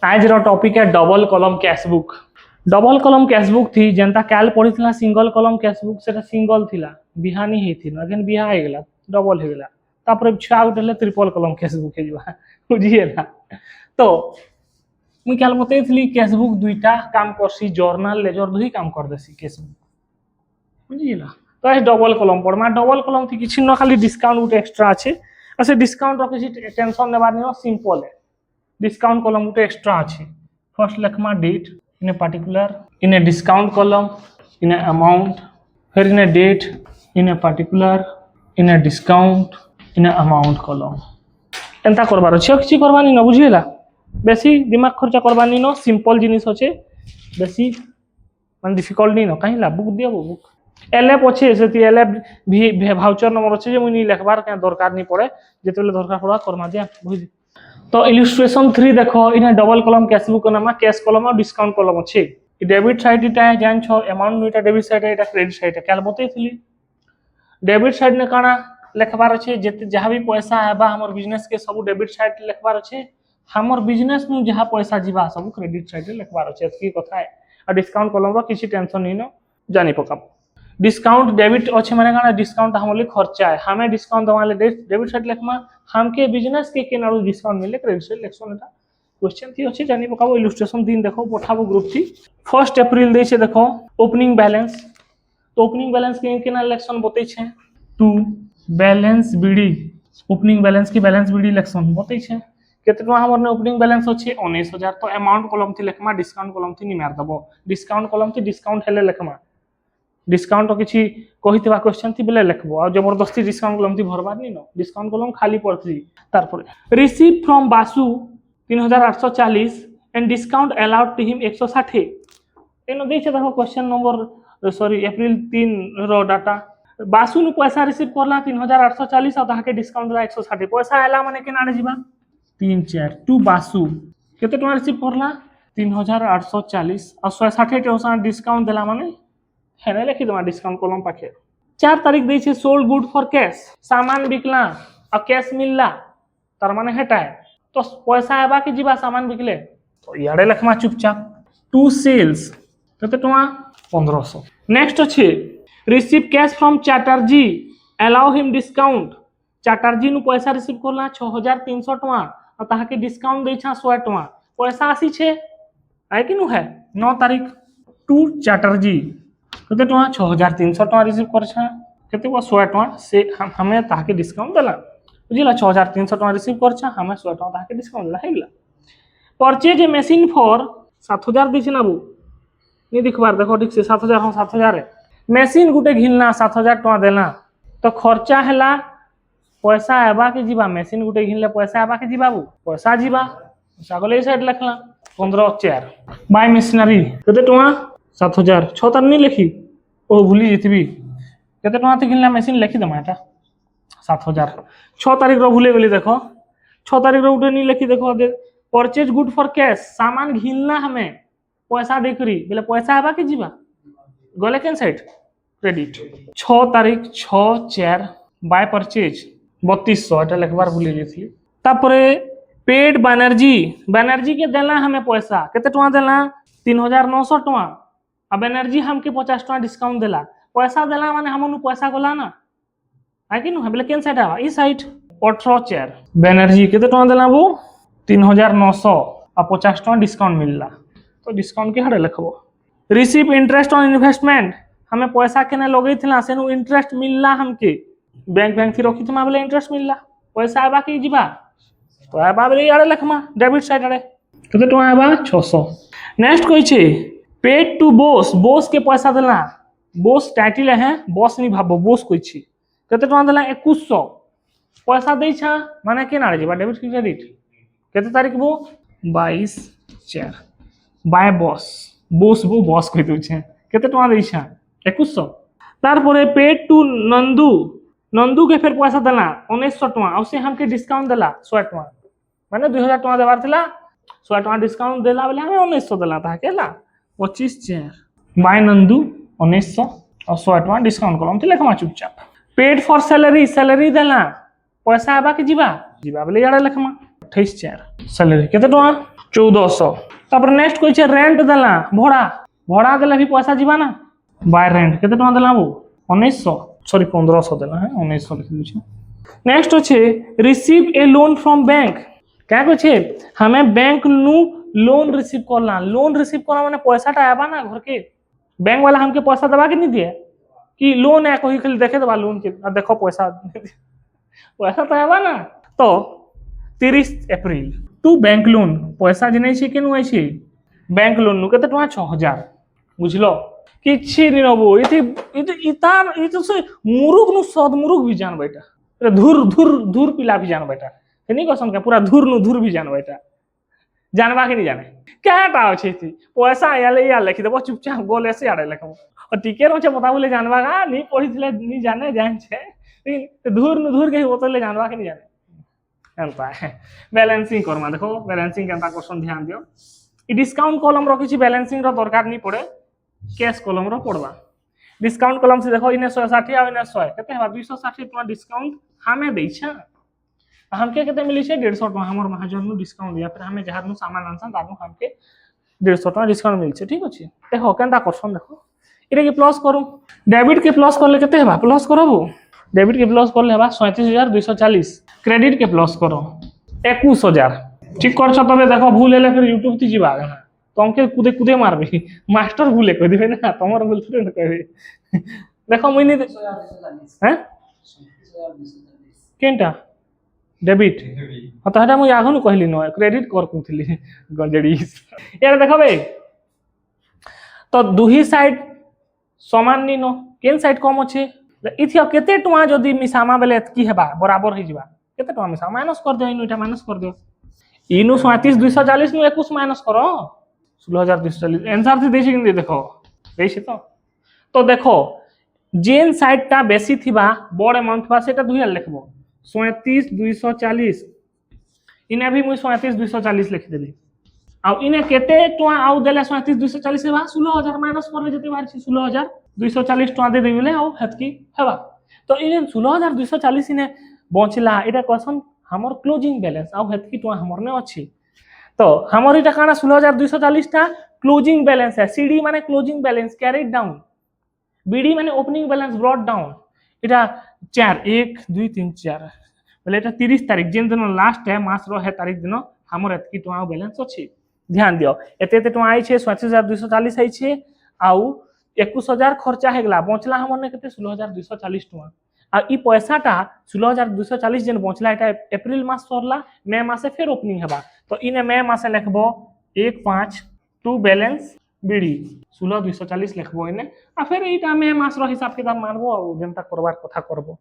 आज रो टॉपिक है double column cashbook. Double column cashbook थी जनता काल पढ़ी सिंगल कॉलम कैशबुक से सिंगल थिला बिहानी हेथिन अगेन बिहा हे गेला डबल हे गेला तापर छुआ उठले ट्रिपल कॉलम कैशबुक हे जवा बुझिएला। तो मुई काल बतैथली कैशबुक दुईटा काम करसी जर्नल लेजर दुई काम कर देसी कैशबुक बुझिएला। तो आज डबल कॉलम पढ़मा डबल कॉलम थी किछि न खाली डिस्काउंट गुटे एक्स्ट्रा अछि आ से डिस्काउंट रो किछि टेंशन नेबार नै सिंपल है। डिस्काउंट कॉलम गुटे एक्स्ट्रा अछि फर्स्ट लेखमा date in a particular in a discount column in a amount फिर in a date in a particular in a discount in a amount column एंता करबार अछि किछि करबानी न बुझिएला। बेसी दिमाग खर्चा करबानी न सिंपल जिनिस अछि बेसी मान डिफिकल्ट नै न काहिला बुक दियो बुक एलएफ अछि सेति एलएफ भी भाउचर नंबर अछि जे मुनी लिखबार के दरकार नै पड़े जेतेले दरकार पड़ा करमा दिया बुझि। तो इलस्ट्रेशन 3 देखो इन डबल कॉलम कैशबुक नामा कैश कॉलम और डिस्काउंट कॉलम अछि डेबिट साइड इटा जान छ अमाउंट नुटा डेबिट साइड इटा क्रेडिट साइड काल बतैथली। डेबिट साइड ने काना लिखबार अछि जेते जहां भी पैसा आबा हमर बिजनेस के सब डेबिट साइड लिखबार अछि हमर बिजनेस नु जहां पैसा जीवा सब क्रेडिट साइड लिखबार अछि एतकी कथा है। और डिस्काउंट कॉलम रो किछि टेंशन नै न जानि पकाब। डिस्काउंट डेबिट अछि माने काना डिस्काउंट हमले खर्चा है हमें डिस्काउंट दवाले डेबिट साइड लिखमा हमके बिजनेस के केनारो डिस्काउंट मिले क्रेडिट साइड लिखसन एटा क्वेश्चन थी अछि जानि पकाबो। इलस्ट्रेशन 3 देखो पठाबो ग्रुप थी 1 अप्रैल दै छै देखो ओपनिंग बैलेंस। तो ओपनिंग बैलेंस के केना इलेक्शन बतै छै to balance BD opening balance की बैलेंस बीडी इलेक्शन बतै छै केतना हमर ने ओपनिंग बैलेंस अछि 19000। तो अमाउंट कॉलम थी लिखमा डिस्काउंट कॉलम थी नि मार दबो डिस्काउंट कॉलम थी डिस्काउंट हेले लिखमा डिस्काउंट किछि कहितबा क्वेश्चन थी बेले लिखबो और जबरदस्ती डिस्काउंट कॉलम थी भरबार नि न डिस्काउंट कॉलम खाली पड़थि। तारपर receive from Basu 3840 and discount allowed to him 160 एनो दै छै देखो क्वेश्चन नंबर सॉरी अप्रैल 3 रो डाटा बासु नु पैसा रिसीव करला 3840 और ताके डिस्काउंट ला 160 पैसा आला माने केना जीवा 3 4 टू बासु केते टका रिसीव करला 3840 और 160 टका डिस्काउंट देला माने हेने लिखि दमा डिस्काउंट कॉलम पाखे 4 तारीख दै छै सोल्ड गुड फॉर कैश सामान बिकला और कैश मिलला तार माने हेटा है। तो पैसा आबा के जीवा सामान बिकले तो याडे लिखमा चुपचाप टू सेल्स केते टका 1500। नेक्स्ट अछि receive cash from Chatterjee allow him discount Chatterjee नु पैसा रिसीव करला 6300 टका और ताके डिस्काउंट दै छ 100 टका पैसा आसी छे आइ कि नु है 9 तारीख टू चैटर्जी केते टका 6300 टका रिसीव कर छ केते 100 टका से हमें ताके डिस्काउंट देला बुझिला 6300 टका रिसीव कर छ हमें 100 टका ताके डिस्काउंट देला हेला। परचेज ए मशीन फॉर 7000 दै छै ना बु नि देखबार देखो ठीक से 7000 हम 7000 है मशीन गुटे घिलना 7000 टका देला तो खर्चा हैला पैसा आबा के जीवा मशीन गुटे घिनले पैसा आबा के जीवा बु पैसा जीवा सागले साइड लिखला 15 4 बाय मशीनरी केते टका 7000 6 तार नहीं लिखी ओ भूली जेतबी केते टका ते घिनला मशीन लिखि दमा एटा 7000 6 तारीख रो भूले गेली देखो 6 तारीख रो उठे नहीं लिखी देखो परचेज गुड फॉर कैश सामान घिनला हमें पैसा देकरी बोले पैसा आबा के जीवा गले केन साइड क्रेडिट 6 तारीख 6 4 बाय परचेज 3200 एटा लिखबार भूले जेथि। तापरे पेड बनर्जी के देला हमें पैसा केते टका देला 3900 टका अब एनर्जी हमके 50 टका डिस्काउंट देला पैसा देला माने हमनु पैसा गोला ना है कि नु बोले केन साइड आवा ई साइड 18 4 बेनर्जी केते टका देला वो 3900 आ 50 टका डिस्काउंट मिलला तो डिस्काउंट के हड़े लिखबो। रिसीव इंटरेस्ट ऑन इन्वेस्टमेंट हमें पैसा केने लगैथिला सेनु इंटरेस्ट मिलला हमके बैंक थी रखी तुमा बोले इंटरेस्ट मिलला पैसा आबा के जीवा तो आबा बोले यारे लिखमा डेबिट साइड आरे केते टका आबा 600। नेक्स्ट कहि छै पेड टू बॉस के पैसा देला बॉस टाइटल है बॉस नहीं भाबो बॉस कोइ छी केते टका देला 2100 पैसा दै छ माने केना रे जीवा डेबिट क्रेडिट केते तारीख वो 22 4 बाय बॉस वो बॉस कोइ दउ छै केते टका दै छ 2100। तार परे पेड टू नंदू के फिर पैसा देला 1900 टका और से हमके डिस्काउंट देला 100 टका माने 2000 टका देबार थिला 100 टका डिस्काउंट देला बोले हमें 1900 देला ता केला 25 4 बाय नंदू 1900 और 100 टका डिस्काउंट कलम थी लिखमा चुपचाप। पेड फॉर सैलरी देला पैसा आबा के जीवा बोले याडे लिखमा 28 4 सैलरी केते टका 1400 तापर नेक्स्ट कोइ छे रेंट देला भड़ा भड़ा देले भी पैसा जीवा ना बाय रेंट केते टका देला बो 1900 सॉरी 1500 देला है 1900 लिख दूची नेक्स्ट होछे receive A loan from bank क्या कोछे हमें बैंक नु लोन रिसीव करला लोन रिसीव करला माने पैसाटा आबा ना घर के बैंक वाला हमके पैसा देबा के नहीं दिए कि लोन है कोई खाली देखे देबा लोन के देखो पैसा पैसा तो आबा ना तो 30 अप्रैल तू बैंक लोन पैसा जे नहीं छै केनु आइ छै बैंक लोन नु केते टका 6000 बुझलो किछि नि नबो इति इतार इ तो से मुरुग नु सद मुरुग भी जान बेटा धुर धुर धुर पिला भी जान बेटा नहीं कसम का पूरा धुर नु धुर भी जान बेटा जानवा के नहीं जाने क्या अच्छे थी पैसा या लिखी देव चुपचाप गोले से आड़े लिखब और टीके रोचे बता बोले जानवा का नहीं पढ़ी थे नहीं जाने जान छे लेकिन धूर न धूर के बोतले जानवा के नहीं जाने एंता है बैलेंसिंग करमा देखो बैलेंसिंग केंता क्वेश्चन ध्यान दियो ई डिस्काउंट कॉलम रो किछि बैलेंसिंग रो दरकार नहीं पड़े कैश कॉलम रो पड़वा डिस्काउंट कॉलम से देखो इने 160 आ इने 100 केते हवा 260 टका डिस्काउंट हमें दै छै हमके केते मिली छै 150 टका हमर महाजन नु डिस्काउंट या फिर हमें जहार नु सामान आनसन तानु हमके 150 टका डिस्काउंट मिल छै ठीक अछि देखो केंता क्वेश्चन देखो इरे के प्लस करू डेबिट के प्लस करले केते हेबा प्लस करबो डेबिट के प्लस करले हेबा 37240 क्रेडिट के प्लस करो 21000 ठीक कर छ तबे देखो भूल हेले फिर YouTube ती जीवा ना तमके कुदे कुदे मारबे मास्टर भूले कह दिबे ना तमर भूल थोड़े न कहबे देखो मुई नहीं हैं केनटा डेबिट तो हटा मुझे आगु कहली न क्रेडिट कर कहली गंजड़ी यार देखबे तो दुही साइड समान नी न केन साइड कम अच्छे इथिया केते टुआ जदी मिसामा बेले की हेबा बराबर हो जिबा केते टुआ मिसा माइनस कर दियो इनुटा माइनस कर दियो इनु 37240 नु 21 माइनस करो 16240 आंसर थी देछि कि देखो देछि तो देखो जेन साइड ता बेसी थिबा बड़ अमाउंट बा सेटा दुही लिखबो 37240 इने भी मुई 37240 लिख देली आ इने केते टुआ आउ देले 37240 हेबा 16000 माइनस करले जते बाहर छी 16240 टुआ दे देबिले आउ हेतकी हेबा तो इने 16240 इने बचला एटा क्वेश्चन हमर क्लोजिंग बैलेंस आउ हेतकी टुआ हमर ने अछि तो हमर इटा काना 16240 टा क्लोजिंग बैलेंस है सीडी माने closing balance carried down BD माने ओपनिंग बैलेंस ब्रॉट डाउन इटा 4 1 2 3 4 बोले एटा 30 तारीख जेन दिन लास्ट है मास रो है तारीख दिन हमर एतकी टुआ बैलेंस अछि ध्यान दियो एते एते टुआ आई छे 37240 आई छे आउ 21000 खर्चा हे गला बचला हमर ने केते 16240 टुआ आ ई पैसाटा 16240 जेन बचला एटा अप्रैल मास सरला मई मासे फिर ओपनिंग हेबा तो इने मई मासे लिखबो 15 टू बैलेंस बीडी 16240 लिखबो इने आ फिर इटा मई मास रो हिसाब किताब मानबो जेनता करबार कथा करबो